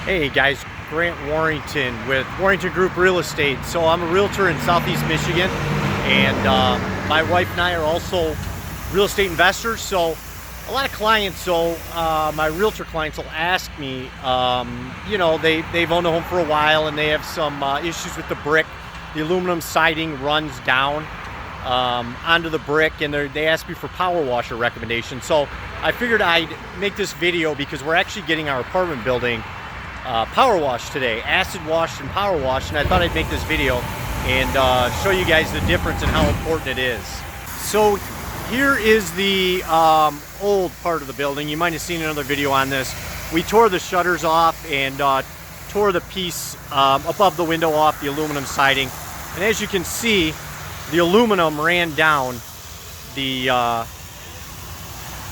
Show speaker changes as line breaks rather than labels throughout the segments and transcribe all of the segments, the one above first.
Hey guys, Grant Warrington with Warrington Group Real Estate. So I'm a realtor in Southeast Michigan, and my wife and I are also real estate investors. So a lot of clients, my realtor clients will ask me, they've owned a home for a while and they have some issues with the brick. The aluminum siding runs down onto the brick, and they ask me for power washer recommendations. So I figured I'd make this video because we're actually getting our apartment building power wash today, acid washed and power washed, and I thought I'd make this video and show you guys the difference and how important it is. So here is the old part of the building. You might have seen another video on this. We tore the shutters off and tore the piece above the window off, the aluminum siding, and as you can see, the aluminum ran down the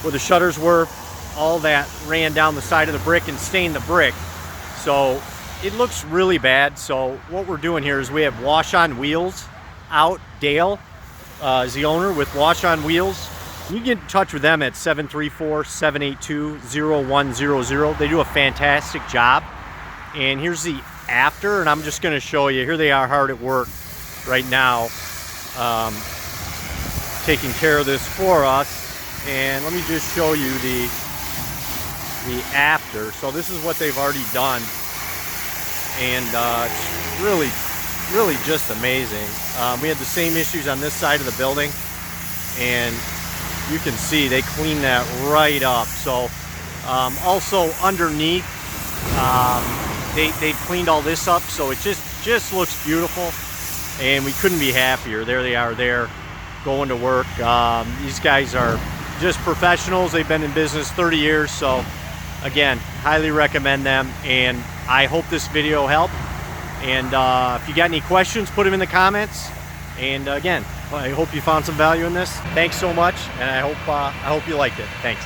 where the shutters were. All that ran down the side of the brick and stained the brick. So it looks really bad. So what we're doing here is we have Wash on Wheels out. Dale is the owner with Wash on Wheels. You can get in touch with them at 734-782-0100. They do a fantastic job. And here's the after, and I'm just going to show you. Here they are hard at work right now, taking care of this for us. And let me just show you the after. So this is what they've already done, and it's really just amazing. We had the same issues on this side of the building, and you can see they cleaned that right up. So also underneath, they cleaned all this up, so it just looks beautiful, and we couldn't be happier. There they are there going to work. These guys are just professionals. They've been in business 30 years, so again, highly recommend them, and I hope this video helped. And if you got any questions, put them in the comments. And again, I hope you found some value in this. Thanks so much, and I hope you liked it. Thanks.